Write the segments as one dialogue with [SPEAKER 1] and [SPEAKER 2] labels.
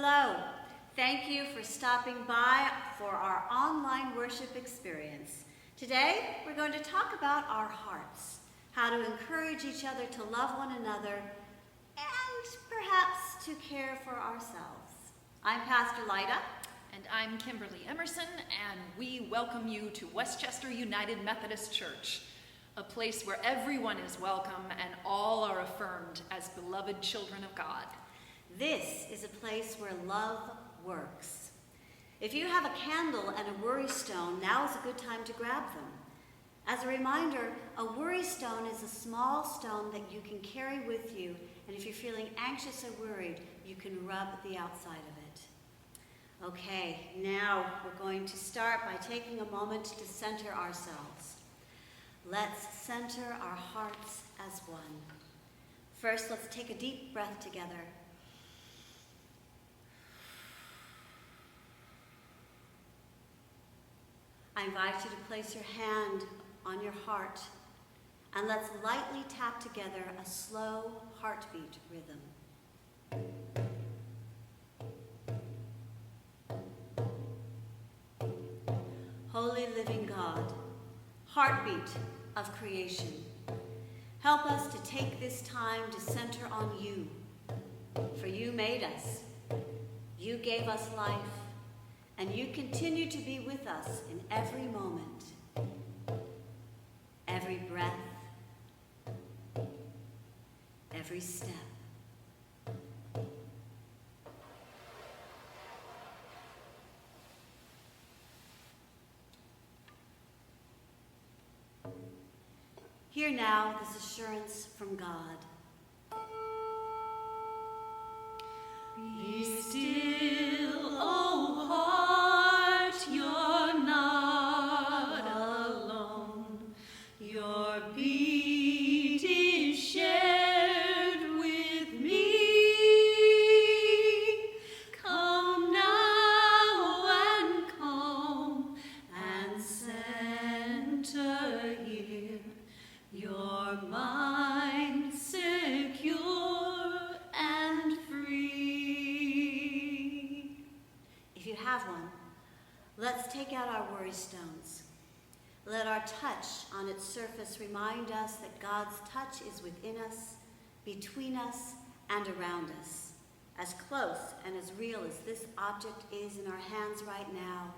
[SPEAKER 1] Hello. Thank you for stopping by for our online worship experience. Today, we're going to talk about our hearts, how to encourage each other to love one another, and perhaps to care for ourselves. I'm Pastor Lyda.
[SPEAKER 2] And I'm Kimberly Emerson, and we welcome you to Westchester United Methodist Church, a place where everyone is welcome and all are affirmed as beloved children of God.
[SPEAKER 1] This is a place where love works. If you have a candle and a worry stone, now is a good time to grab them. As a reminder, a worry stone is a small stone that you can carry with you, and if you're feeling anxious or worried, you can rub the outside of it. Okay, now we're going to start by taking a moment to center ourselves. Let's center our hearts as one. First, let's take a deep breath together. I invite you to place your hand on your heart and let's lightly tap together a slow heartbeat rhythm. Holy living God, heartbeat of creation, help us to take this time to center on you. For you made us, you gave us life, and you continue to be with us in every moment, every breath, every step. Hear now this assurance from God.
[SPEAKER 3] Be still, O heart, you're not alone. Your beat is shared with me. Come now and calm and center here. Your mind secure and free.
[SPEAKER 1] If you have one, let's take out our worry stones. Let our touch on its surface remind us that God's touch is within us, between us, and around us. As close and as real as this object is in our hands right now,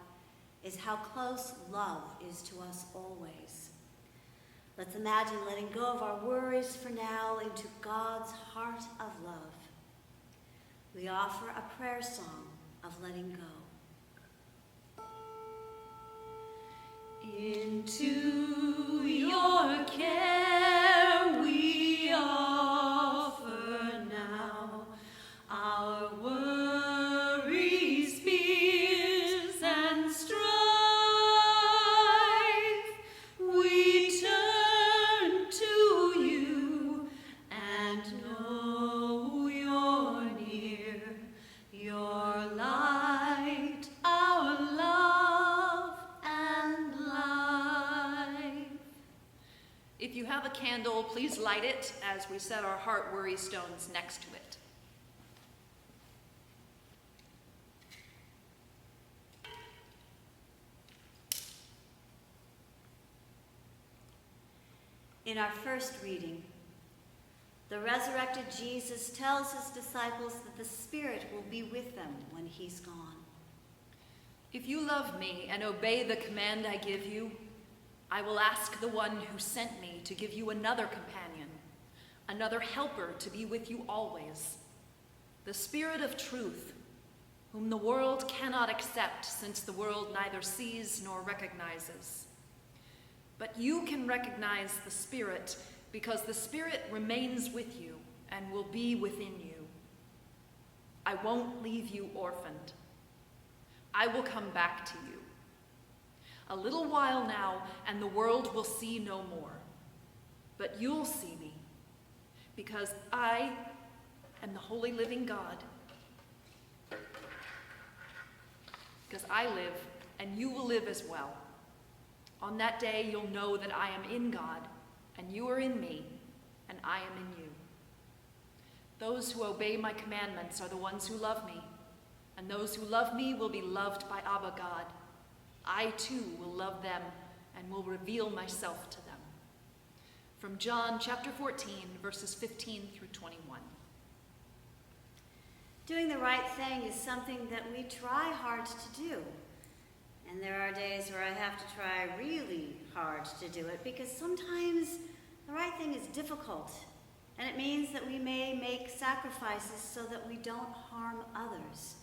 [SPEAKER 1] is how close love is to us always. Let's imagine letting go of our worries for now into God's heart of love. We offer a prayer song of letting go.
[SPEAKER 3] Into your care we offer now our worries, fears, and strife. We turn to you and know you're near. Your light, our love and life.
[SPEAKER 2] If you have a candle, please light it as we set our heart worry stones next to it.
[SPEAKER 1] In our first reading, the resurrected Jesus tells his disciples that the Spirit will be with them when he's gone.
[SPEAKER 2] If you love me and obey the command I give you, I will ask the one who sent me to give you another companion, another helper to be with you always, the Spirit of truth, whom the world cannot accept since the world neither sees nor recognizes. But you can recognize the Spirit because the Spirit remains with you and will be within you. I won't leave you orphaned. I will come back to you. A little while now, and the world will see no more. But you'll see me, because I am the holy living God. Because I live, and you will live as well. On that day, you'll know that I am in God, and you are in me, and I am in you. Those who obey my commandments are the ones who love me, and those who love me will be loved by Abba God. I too will love them and will reveal myself to them. From John chapter 14, verses 15 through 21.
[SPEAKER 1] Doing the right thing is something that we try hard to do. And there are days where I have to try really hard to do it because sometimes the right thing is difficult. And it means that we may make sacrifices so that we don't harm others.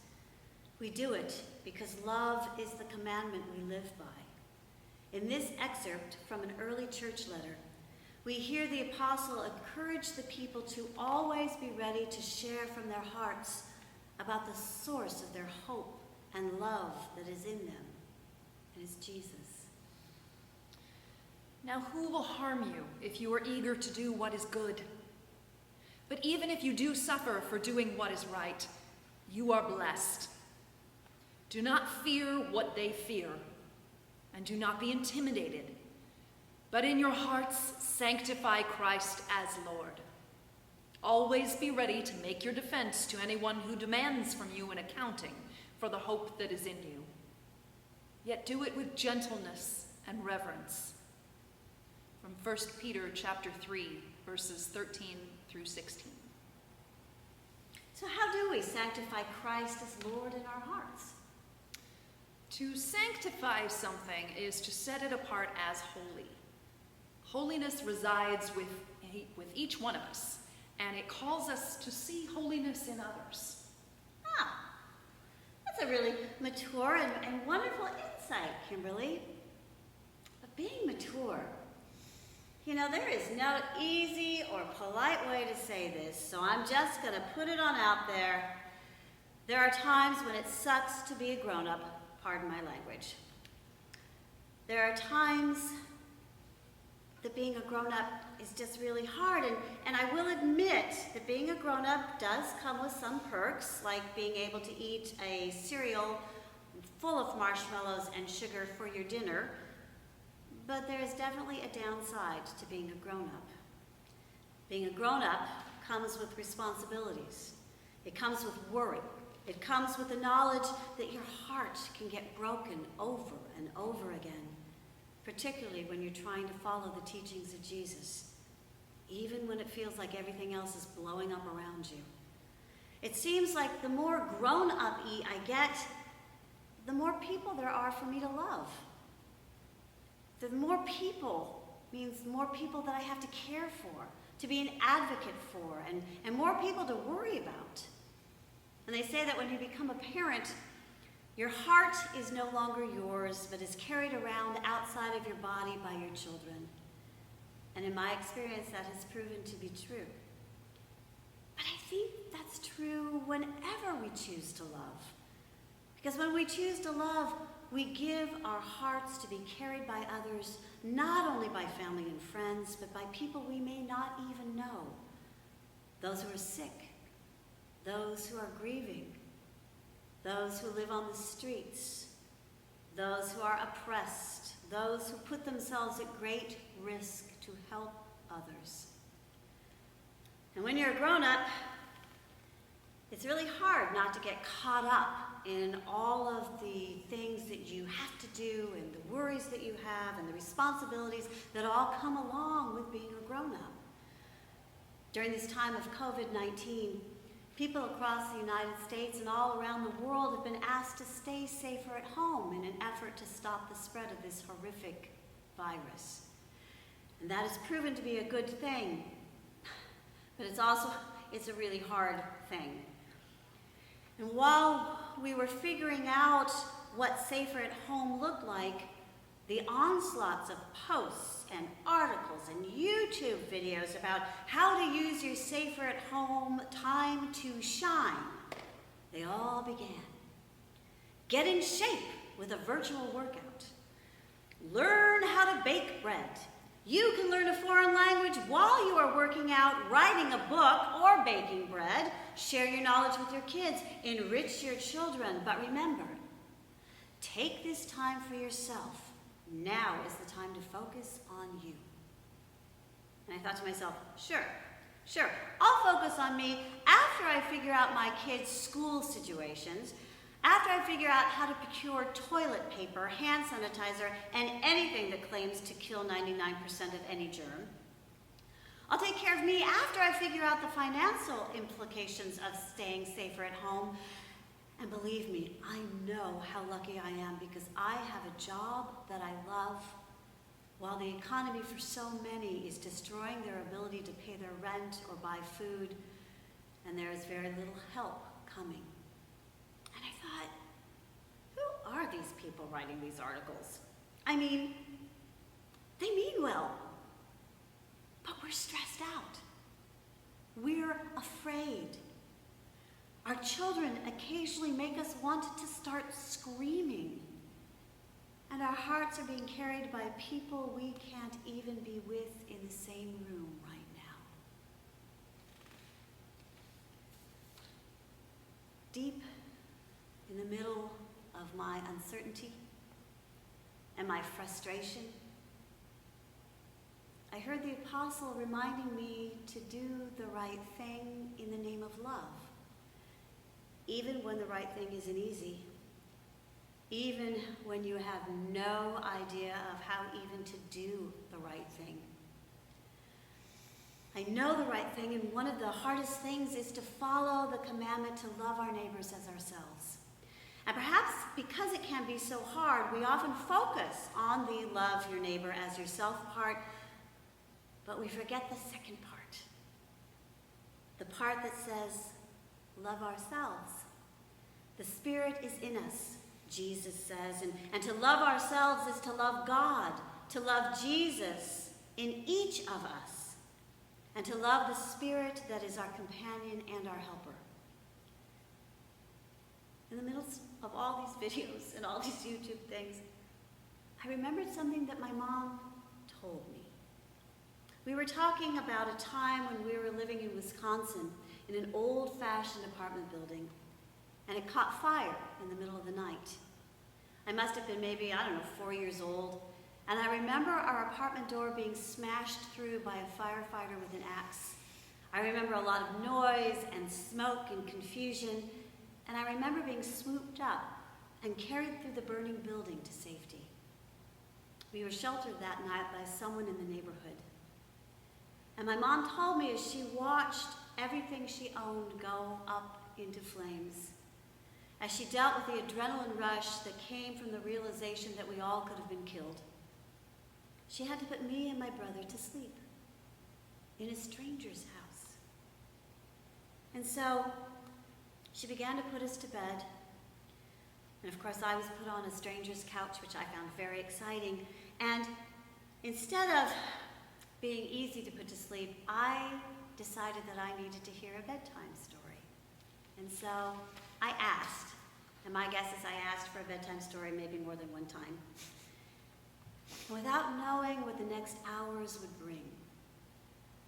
[SPEAKER 1] We do it because love is the commandment we live by. In this excerpt from an early church letter, we hear the apostle encourage the people to always be ready to share from their hearts about the source of their hope and love that is in them. It is Jesus.
[SPEAKER 2] Now who will harm you if you are eager to do what is good? But even if you do suffer for doing what is right, you are blessed. Do not fear what they fear, and do not be intimidated, but in your hearts sanctify Christ as Lord. Always be ready to make your defense to anyone who demands from you an accounting for the hope that is in you. Yet do it with gentleness and reverence. From 1 Peter chapter 3, verses 13 through 16.
[SPEAKER 1] So how do we sanctify Christ as Lord in our hearts?
[SPEAKER 2] To sanctify something is to set it apart as holy. Holiness resides with each one of us, and it calls us to see holiness in others.
[SPEAKER 1] Ah, that's a really mature and wonderful insight, Kimberly. But being mature, there is no easy or polite way to say this, so I'm just going to put it on out there. There are times when it sucks to be a grown-up, pardon my language. There are times that being a grown-up is just really hard, and I will admit that being a grown-up does come with some perks, like being able to eat a cereal full of marshmallows and sugar for your dinner, but there is definitely a downside to being a grown-up. Being a grown-up comes with responsibilities. It comes with worry. It comes with the knowledge that your heart can get broken over and over again, particularly when you're trying to follow the teachings of Jesus, even when it feels like everything else is blowing up around you. It seems like the more grown-up-y I get, the more people there are for me to love. The more people means more people that I have to care for, to be an advocate for, and more people to worry about. And they say that when you become a parent, your heart is no longer yours, but is carried around outside of your body by your children. And in my experience, that has proven to be true. But I think that's true whenever we choose to love. Because when we choose to love, we give our hearts to be carried by others, not only by family and friends, but by people we may not even know. Those who are sick, those who are grieving, those who live on the streets, those who are oppressed, those who put themselves at great risk to help others. And when you're a grown-up, it's really hard not to get caught up in all of the things that you have to do and the worries that you have and the responsibilities that all come along with being a grown-up. During this time of COVID-19, people across the United States and all around the world have been asked to stay safer at home in an effort to stop the spread of this horrific virus. And that has proven to be a good thing, but it's a really hard thing. And while we were figuring out what safer at home looked like, the onslaughts of posts and articles and YouTube videos about how to use your safer at home time to shine, they all began. Get in shape with a virtual workout. Learn how to bake bread. You can learn a foreign language while you are working out, writing a book, or baking bread. Share your knowledge with your kids. Enrich your children. But remember, take this time for yourself. Now is the time to focus on you. And I thought to myself, sure, I'll focus on me after I figure out my kids' school situations. After I figure out how to procure toilet paper, hand sanitizer, and anything that claims to kill 99% of any germ, I'll take care of me after I figure out the financial implications of staying safer at home. And believe me, I know how lucky I am because I have a job that I love, while the economy for so many is destroying their ability to pay their rent or buy food, and there is very little help coming. And I thought, who are these people writing these articles? I mean, they mean well, but we're stressed out. We're afraid. Our children occasionally make us want to start screaming. And our hearts are being carried by people we can't even be with in the same room right now. Deep in the middle of my uncertainty and my frustration, I heard the apostle reminding me to do the right thing in the name of love, even when the right thing isn't easy, even when you have no idea of how even to do the right thing. I know the right thing, and one of the hardest things is to follow the commandment to love our neighbors as ourselves. And perhaps because it can be so hard, we often focus on the love your neighbor as yourself part, but we forget the second part. The part that says, love ourselves. The Spirit is in us, Jesus says, and to love ourselves is to love God, to love Jesus in each of us, and to love the Spirit that is our companion and our helper. In the middle of all these videos and all these YouTube things, I remembered something that my mom told me. We were talking about a time when we were living in Wisconsin in an old-fashioned apartment building, and it caught fire in the middle of the night. I must have been maybe, 4 years old, and I remember our apartment door being smashed through by a firefighter with an axe. I remember a lot of noise and smoke and confusion, and I remember being swooped up and carried through the burning building to safety. We were sheltered that night by someone in the neighborhood. And my mom told me as she watched everything she owned go up into flames, as she dealt with the adrenaline rush that came from the realization that we all could have been killed, she had to put me and my brother to sleep in a stranger's house. And so she began to put us to bed. And of course, I was put on a stranger's couch, which I found very exciting. And instead of being easy to put to sleep, I decided that I needed to hear a bedtime story. And so I asked, and my guess is I asked for a bedtime story maybe more than one time. And without knowing what the next hours would bring,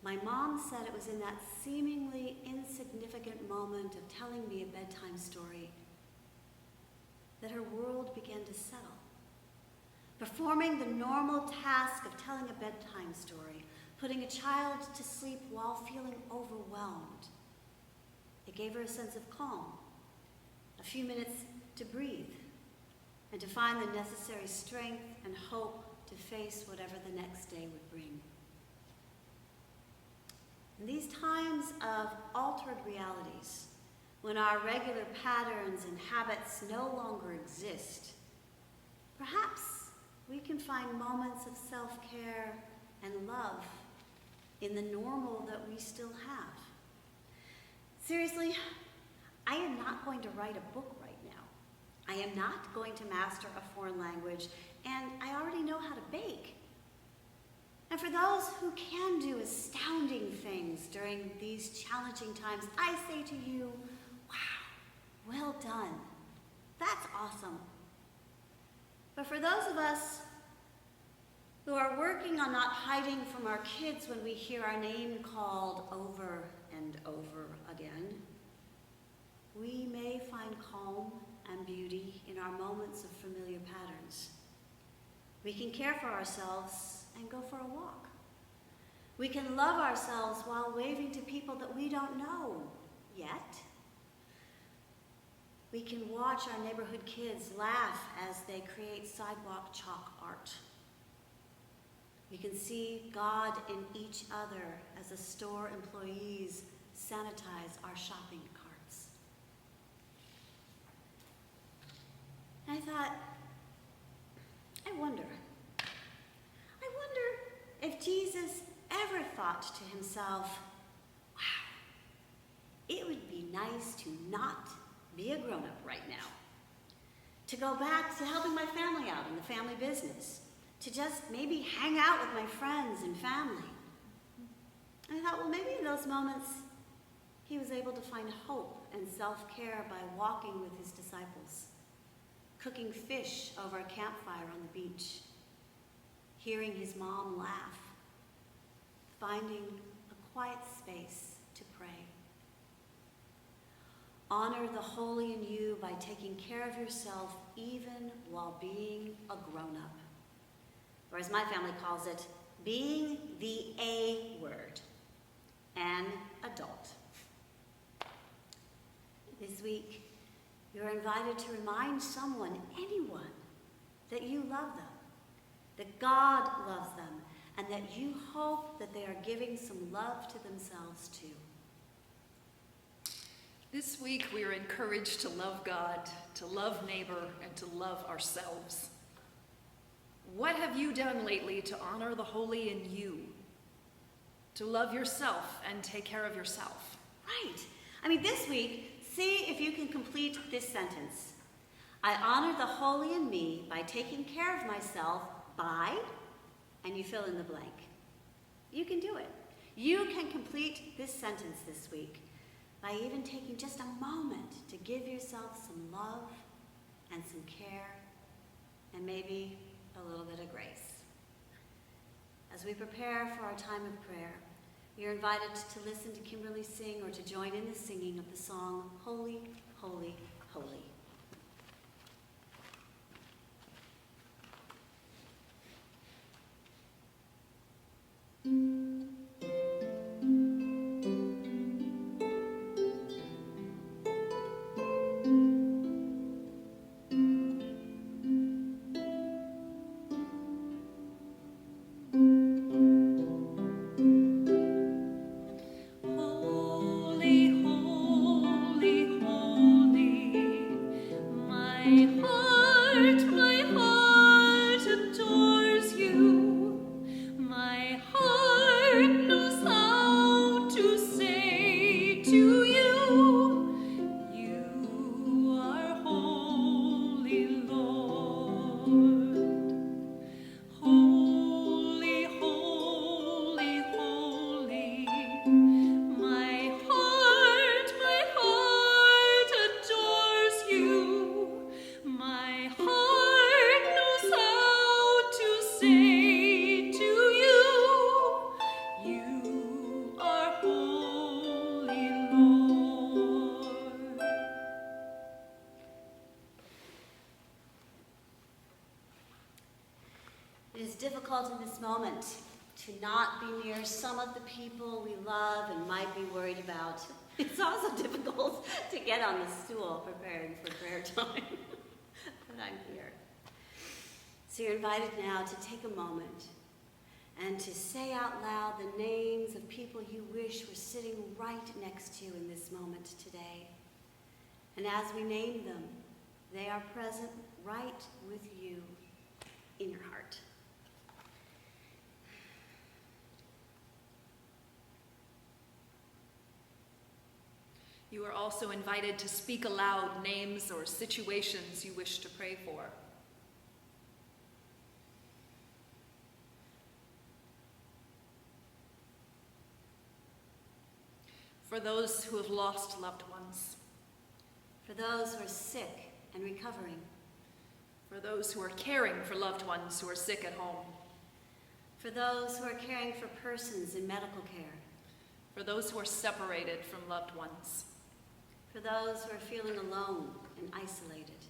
[SPEAKER 1] my mom said it was in that seemingly insignificant moment of telling me a bedtime story that her world began to settle. Performing the normal task of telling a bedtime story, putting a child to sleep while feeling overwhelmed. It gave her a sense of calm, a few minutes to breathe, and to find the necessary strength and hope to face whatever the next day would bring. In these times of altered realities, when our regular patterns and habits no longer exist, perhaps we can find moments of self-care and love in the normal that we still have. Seriously, I am not going to write a book right now. I am not going to master a foreign language, and I already know how to bake. And for those who can do astounding things during these challenging times, I say to you, wow, well done. That's awesome. But for those of us who are working on not hiding from our kids when we hear our name called over and over again, we may find calm and beauty in our moments of familiar patterns. We can care for ourselves and go for a walk. We can love ourselves while waving to people that we don't know yet. We can watch our neighborhood kids laugh as they create sidewalk chalk art. We can see God in each other as the store employees sanitize our shopping carts. And I thought, I wonder if Jesus ever thought to himself, wow, it would be nice to not be a grown-up right now, to go back to helping my family out in the family business, to just maybe hang out with my friends and family. And I thought, well, maybe in those moments, he was able to find hope and self-care by walking with his disciples, cooking fish over a campfire on the beach, hearing his mom laugh, finding a quiet space to pray. Honor the holy in you by taking care of yourself even while being a grown-up. Or as my family calls it, being the A word, an adult. This week, you're invited to remind someone, anyone, that you love them, that God loves them, and that you hope that they are giving some love to themselves too.
[SPEAKER 2] This week, we are encouraged to love God, to love neighbor, and to love ourselves. What have you done lately to honor the holy in you? To love yourself and take care of yourself.
[SPEAKER 1] Right. This week, see if you can complete this sentence. I honor the holy in me by taking care of myself by, and you fill in the blank. You can do it. You can complete this sentence this week by even taking just a moment to give yourself some love and some care and maybe a little bit of grace. As we prepare for our time of prayer, you're invited to listen to Kimberly sing or to join in the singing of the song, Holy, Holy, Holy.
[SPEAKER 3] Holy, holy, holy, my heart adores you. My heart knows how to say to you, you are holy, Lord. Holy, holy, holy, my heart adores you. My heart knows how to say to you, you are holy, Lord.
[SPEAKER 1] It is difficult in this moment to not be near some of the people we love and might be worried about. It's also difficult to get on the stool preparing for prayer time, but I'm here. So you're invited now to take a moment and to say out loud the names of people you wish were sitting right next to you in this moment today. And as we name them, they are present right with you in your heart.
[SPEAKER 2] You are also invited to speak aloud names or situations you wish to pray for. For those who have lost loved ones.
[SPEAKER 1] For those who are sick and recovering.
[SPEAKER 2] For those who are caring for loved ones who are sick at home.
[SPEAKER 1] For those who are caring for persons in medical care.
[SPEAKER 2] For those who are separated from loved ones.
[SPEAKER 1] For those who are feeling alone and isolated.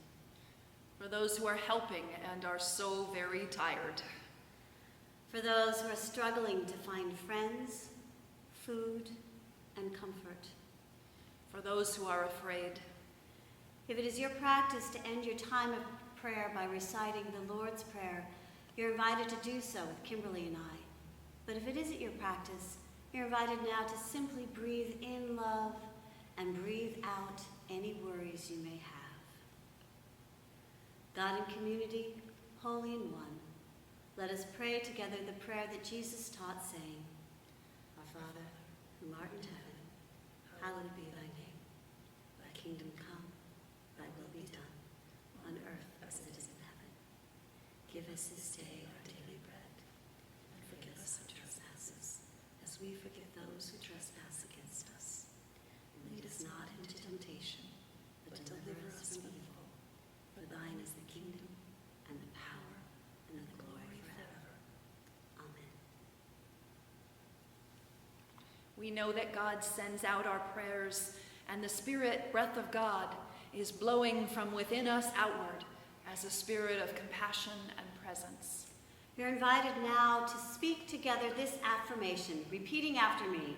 [SPEAKER 2] For those who are helping and are so very tired.
[SPEAKER 1] For those who are struggling to find friends, food, and comfort.
[SPEAKER 2] For those who are afraid.
[SPEAKER 1] If it is your practice to end your time of prayer by reciting the Lord's Prayer, you're invited to do so with Kimberly and I. But if it isn't your practice, you're invited now to simply breathe in love and breathe out any worries you may have. God in community, holy in one, let us pray together the prayer that Jesus taught, saying, Our Father, who art in heaven, hallowed be thy name. Thy kingdom come, thy will be done, on earth as it is in heaven. Give us this day our daily bread, and forgive us our trespasses, as we forgive those who trespass against us. And lead us not into temptation, but deliver us from evil. For thine is the kingdom, and the power, and the glory forever. Amen.
[SPEAKER 2] We know that God sends out our prayers, and the Spirit, breath of God, is blowing from within us outward as a spirit of compassion and presence.
[SPEAKER 1] You're invited now to speak together this affirmation, repeating after me.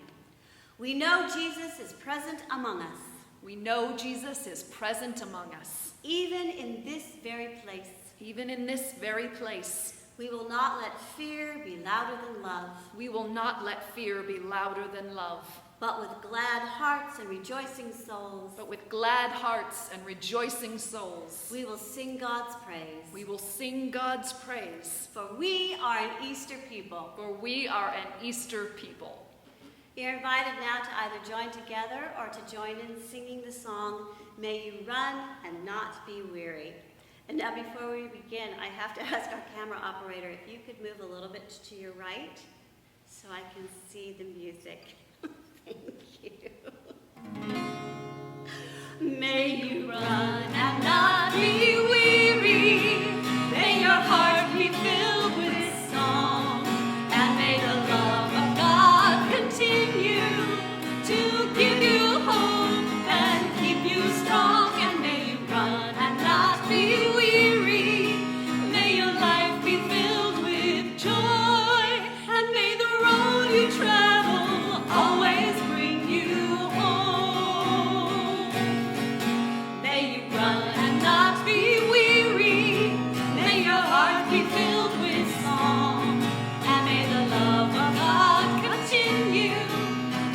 [SPEAKER 1] We know Jesus is present among us.
[SPEAKER 2] We know Jesus is present among us.
[SPEAKER 1] Even in this very place.
[SPEAKER 2] Even in this very place.
[SPEAKER 1] We will not let fear be louder than love.
[SPEAKER 2] We will not let fear be louder than love.
[SPEAKER 1] But with glad hearts and rejoicing souls.
[SPEAKER 2] But with glad hearts and rejoicing souls.
[SPEAKER 1] We will sing God's praise.
[SPEAKER 2] We will sing God's praise.
[SPEAKER 1] For we are an Easter people.
[SPEAKER 2] For we are an Easter people.
[SPEAKER 1] You're invited now to either join together or to join in singing the song, May You Run and Not Be Weary. And now before we begin, I have to ask our camera operator if you could move a little bit to your right so I can see the music. Thank you. May you run and not be weary. May your heart be filled with song. And may the love of God continue to give you hope and keep you strong. And may you run and not be weary. May your life be filled with joy. And may the road you travel always bring you home. May you run and not be weary. May your heart be filled with song. And may the love of God continue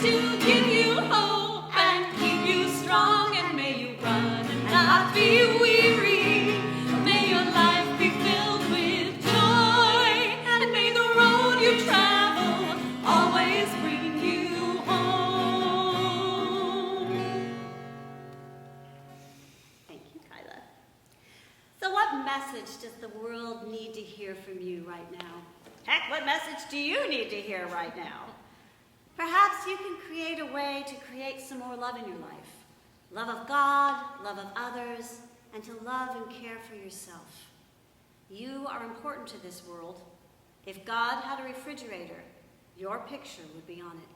[SPEAKER 1] to give you hope and keep you strong. And may you run and not be weary. May your life be filled with joy. And may the road you travel always bring you home. Thank you, Kyla. So what message does the world need to hear from you right now? Heck, what message do you need to hear right now? Perhaps you can create a way to create some more love in your life. Love of God, love of others, and to love and care for yourself. You are important to this world. If God had a refrigerator, your picture would be on it.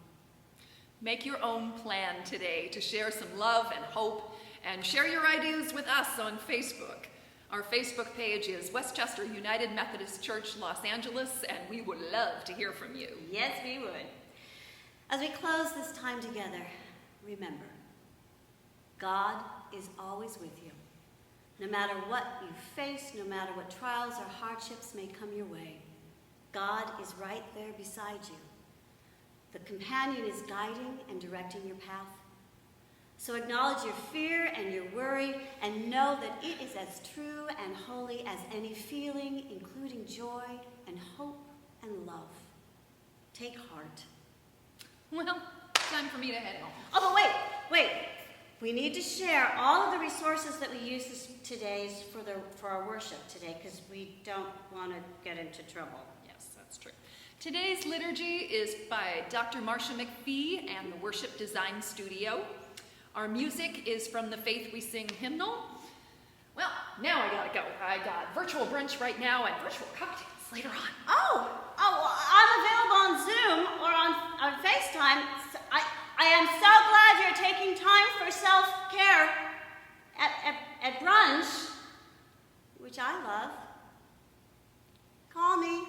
[SPEAKER 2] Make your own plan today to share some love and hope, and share your ideas with us on Facebook. Our Facebook page is Westchester United Methodist Church, Los Angeles, and we would love to hear from you.
[SPEAKER 1] Yes, we would. As we close this time together, remember, God is always with you. No matter what you face, no matter what trials or hardships may come your way, God is right there beside you. The companion is guiding and directing your path. So acknowledge your fear and your worry and know that it is as true and holy as any feeling, including joy and hope and love. Take heart.
[SPEAKER 2] Well, time for me to head home.
[SPEAKER 1] Oh, but wait. We need to share all of the resources that we use today for our worship today, because we don't want to get into trouble.
[SPEAKER 2] Yes, that's true. Today's liturgy is by Dr. Marcia McPhee and the Worship Design Studio. Our music is from the Faith We Sing hymnal. Well, now I gotta go. I got virtual brunch right now and virtual cocktails later on.
[SPEAKER 1] Oh, I'm available on Zoom or on FaceTime. So I am so glad you're taking time for self-care at brunch, which I love. Call me.